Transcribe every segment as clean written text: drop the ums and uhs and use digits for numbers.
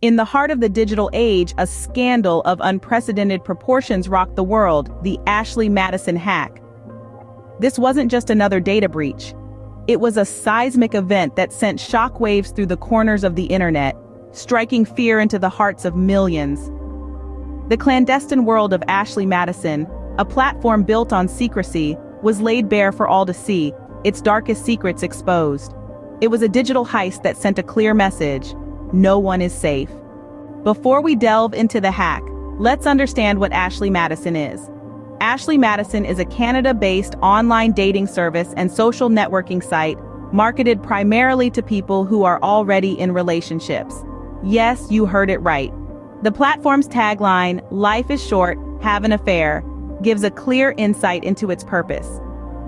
In the heart of the digital age, a scandal of unprecedented proportions rocked the world, the Ashley Madison hack. This wasn't just another data breach. It was a seismic event that sent shockwaves through the corners of the internet, striking fear into the hearts of millions. The clandestine world of Ashley Madison, a platform built on secrecy, was laid bare for all to see, its darkest secrets exposed. It was a digital heist that sent a clear message: no one is safe. Before we delve into the hack, let's understand what Ashley Madison is. Ashley Madison is a Canada-based online dating service and social networking site marketed primarily to people who are already in relationships. Yes, you heard it right. The platform's tagline, "Life is short, have an affair," gives a clear insight into its purpose.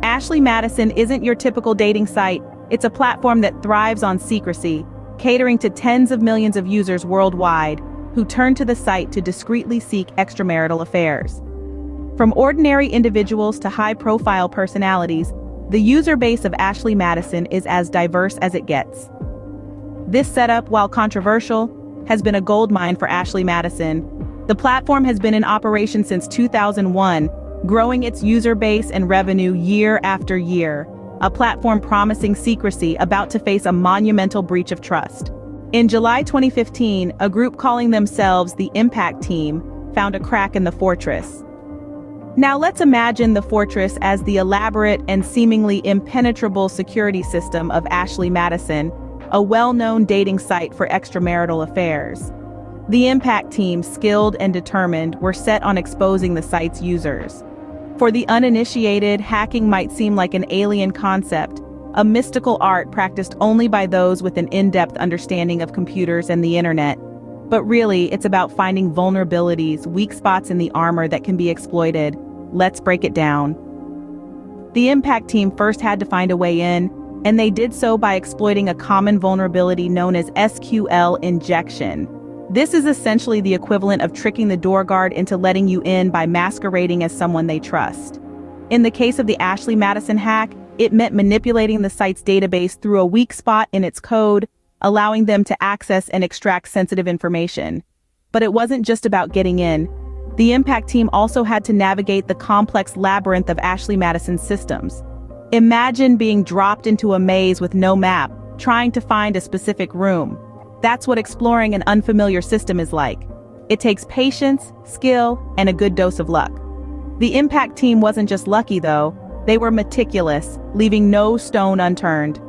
Ashley Madison isn't your typical dating site. It's a platform that thrives on secrecy, catering to tens of millions of users worldwide who turn to the site to discreetly seek extramarital affairs. From ordinary individuals to high-profile personalities, the user base of Ashley Madison is as diverse as it gets. This setup, while controversial, has been a goldmine for Ashley Madison. The platform has been in operation since 2001, growing its user base and revenue year after year, a platform promising secrecy about to face a monumental breach of trust. In July 2015, a group calling themselves the Impact Team found a crack in the fortress. Now let's imagine the fortress as the elaborate and seemingly impenetrable security system of Ashley Madison, a well-known dating site for extramarital affairs. The Impact Team, skilled and determined, were set on exposing the site's users. For the uninitiated, hacking might seem like an alien concept, a mystical art practiced only by those with an in-depth understanding of computers and the internet. But really, it's about finding vulnerabilities, weak spots in the armor that can be exploited. Let's break it down. The Impact Team first had to find a way in, and they did so by exploiting a common vulnerability known as SQL injection. This is essentially the equivalent of tricking the door guard into letting you in by masquerading as someone they trust. In the case of the Ashley Madison hack, it meant manipulating the site's database through a weak spot in its code, allowing them to access and extract sensitive information. But it wasn't just about getting in. The Impact Team also had to navigate the complex labyrinth of Ashley Madison's systems. Imagine being dropped into a maze with no map, trying to find a specific room. That's what exploring an unfamiliar system is like. It takes patience, skill, and a good dose of luck. The Impact Team wasn't just lucky, though. They were meticulous, leaving no stone unturned.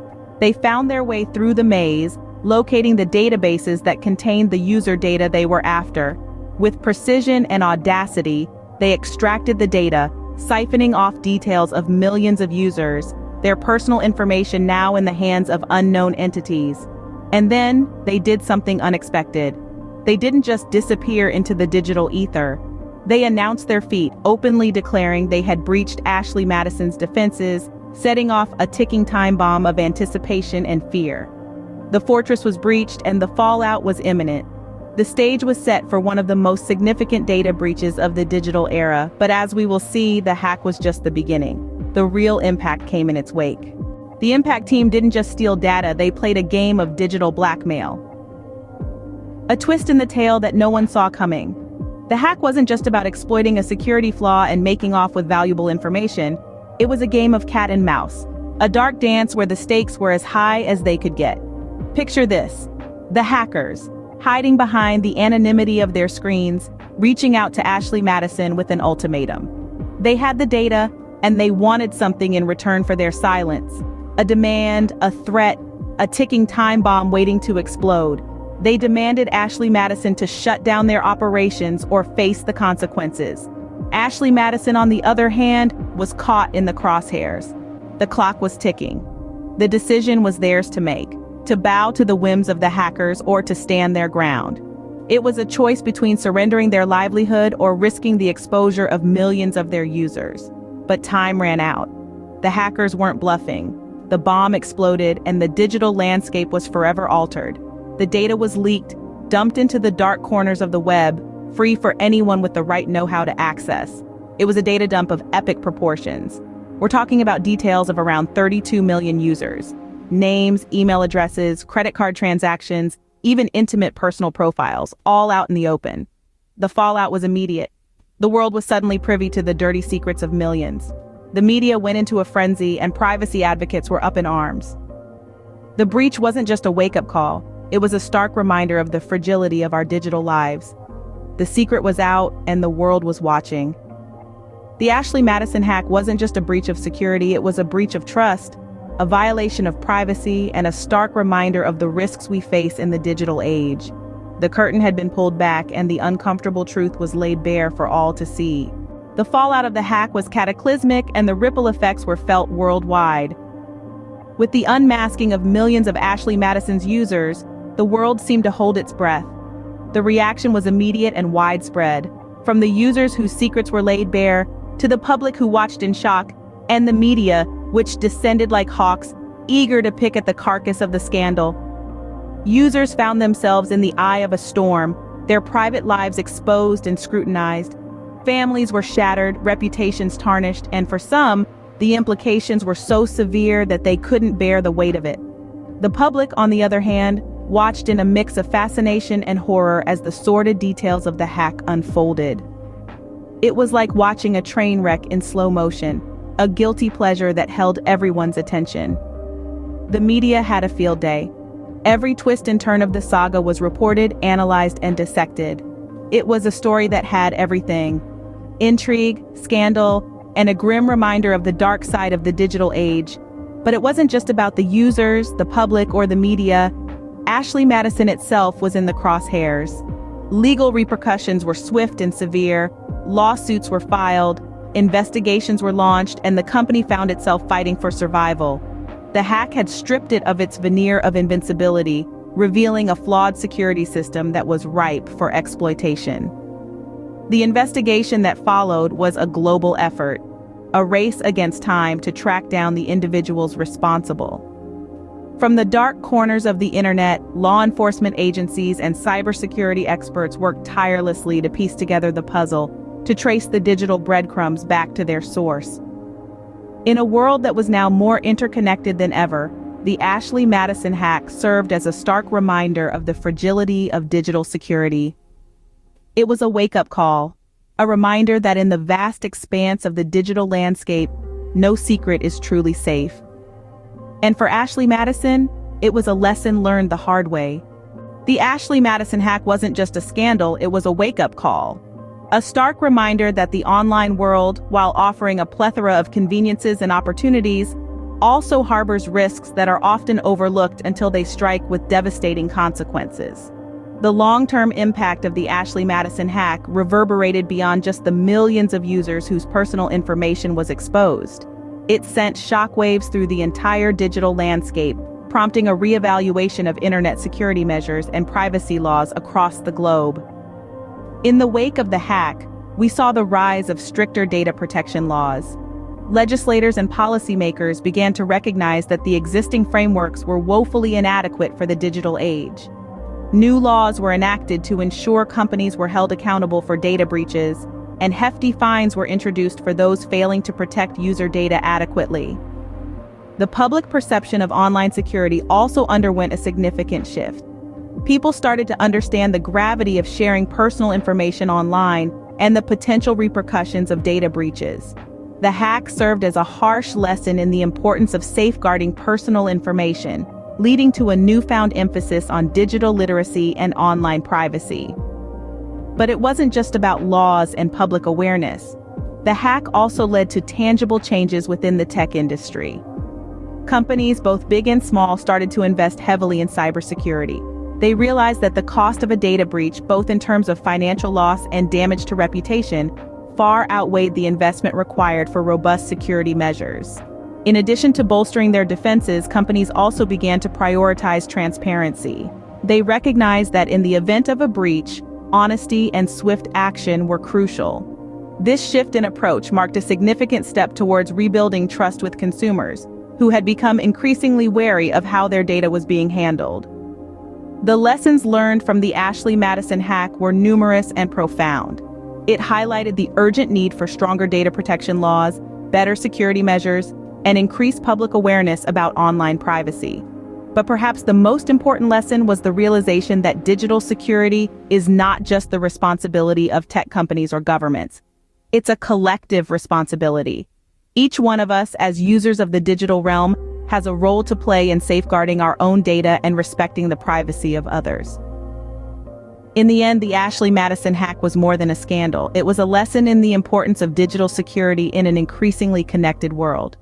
They found their way through the maze, locating the databases that contained the user data they were after. With precision and audacity, they extracted the data, siphoning off details of millions of users, their personal information now in the hands of unknown entities. And then, they did something unexpected. They didn't just disappear into the digital ether. They announced their feat, openly declaring they had breached Ashley Madison's defenses, setting off a ticking time bomb of anticipation and fear. The fortress was breached and the fallout was imminent. The stage was set for one of the most significant data breaches of the digital era, but as we will see, the hack was just the beginning. The real impact came in its wake. The Impact Team didn't just steal data, they played a game of digital blackmail. A twist in the tale that no one saw coming. The hack wasn't just about exploiting a security flaw and making off with valuable information. It was a game of cat and mouse, a dark dance where the stakes were as high as they could get. Picture this: the hackers, hiding behind the anonymity of their screens, reaching out to Ashley Madison with an ultimatum. They had the data, and they wanted something in return for their silence. A demand, a threat, a ticking time bomb waiting to explode. They demanded Ashley Madison to shut down their operations or face the consequences. Ashley Madison, on the other hand, was caught in the crosshairs. The clock was ticking. The decision was theirs to make: to bow to the whims of the hackers or to stand their ground. It was a choice between surrendering their livelihood or risking the exposure of millions of their users. But time ran out. The hackers weren't bluffing. The bomb exploded and the digital landscape was forever altered. The data was leaked, dumped into the dark corners of the web, free for anyone with the right know-how to access. It was a data dump of epic proportions. We're talking about details of around 32 million users. Names, email addresses, credit card transactions, even intimate personal profiles, all out in the open. The fallout was immediate. The world was suddenly privy to the dirty secrets of millions. The media went into a frenzy and privacy advocates were up in arms. The breach wasn't just a wake-up call, it was a stark reminder of the fragility of our digital lives. The secret was out and the world was watching. The Ashley Madison hack wasn't just a breach of security, it was a breach of trust, a violation of privacy, and a stark reminder of the risks we face in the digital age. The curtain had been pulled back and the uncomfortable truth was laid bare for all to see. The fallout of the hack was cataclysmic and the ripple effects were felt worldwide. With the unmasking of millions of Ashley Madison's users, the world seemed to hold its breath. The reaction was immediate and widespread, from the users whose secrets were laid bare, to the public who watched in shock, and the media, which descended like hawks, eager to pick at the carcass of the scandal. Users found themselves in the eye of a storm, their private lives exposed and scrutinized. Families were shattered, reputations tarnished, and for some, the implications were so severe that they couldn't bear the weight of it. The public, on the other hand, watched in a mix of fascination and horror as the sordid details of the hack unfolded. It was like watching a train wreck in slow motion, a guilty pleasure that held everyone's attention. The media had a field day. Every twist and turn of the saga was reported, analyzed, and dissected. It was a story that had everything: intrigue, scandal, and a grim reminder of the dark side of the digital age. But it wasn't just about the users, the public, or the media. Ashley Madison itself was in the crosshairs. Legal repercussions were swift and severe, lawsuits were filed, investigations were launched, and the company found itself fighting for survival. The hack had stripped it of its veneer of invincibility, revealing a flawed security system that was ripe for exploitation. The investigation that followed was a global effort, a race against time to track down the individuals responsible. From the dark corners of the internet, law enforcement agencies and cybersecurity experts worked tirelessly to piece together the puzzle, to trace the digital breadcrumbs back to their source. In a world that was now more interconnected than ever, the Ashley Madison hack served as a stark reminder of the fragility of digital security. It was a wake-up call, a reminder that in the vast expanse of the digital landscape, no secret is truly safe. And for Ashley Madison, it was a lesson learned the hard way. The Ashley Madison hack wasn't just a scandal, it was a wake-up call. A stark reminder that the online world, while offering a plethora of conveniences and opportunities, also harbors risks that are often overlooked until they strike with devastating consequences. The long-term impact of the Ashley Madison hack reverberated beyond just the millions of users whose personal information was exposed. It sent shockwaves through the entire digital landscape, prompting a reevaluation of internet security measures and privacy laws across the globe. In the wake of the hack, we saw the rise of stricter data protection laws. Legislators and policymakers began to recognize that the existing frameworks were woefully inadequate for the digital age. New laws were enacted to ensure companies were held accountable for data breaches, and hefty fines were introduced for those failing to protect user data adequately. The public perception of online security also underwent a significant shift. People started to understand the gravity of sharing personal information online and the potential repercussions of data breaches. The hack served as a harsh lesson in the importance of safeguarding personal information, leading to a newfound emphasis on digital literacy and online privacy. But it wasn't just about laws and public awareness. The hack also led to tangible changes within the tech industry. Companies, both big and small, started to invest heavily in cybersecurity. They realized that the cost of a data breach, both in terms of financial loss and damage to reputation, far outweighed the investment required for robust security measures. In addition to bolstering their defenses, companies also began to prioritize transparency. They recognized that in the event of a breach, honesty and swift action were crucial. This shift in approach marked a significant step towards rebuilding trust with consumers, who had become increasingly wary of how their data was being handled. The lessons learned from the Ashley Madison hack were numerous and profound. It highlighted the urgent need for stronger data protection laws, better security measures, and increased public awareness about online privacy. But perhaps the most important lesson was the realization that digital security is not just the responsibility of tech companies or governments. It's a collective responsibility. Each one of us, as users of the digital realm, has a role to play in safeguarding our own data and respecting the privacy of others. In the end, the Ashley Madison hack was more than a scandal. It was a lesson in the importance of digital security in an increasingly connected world.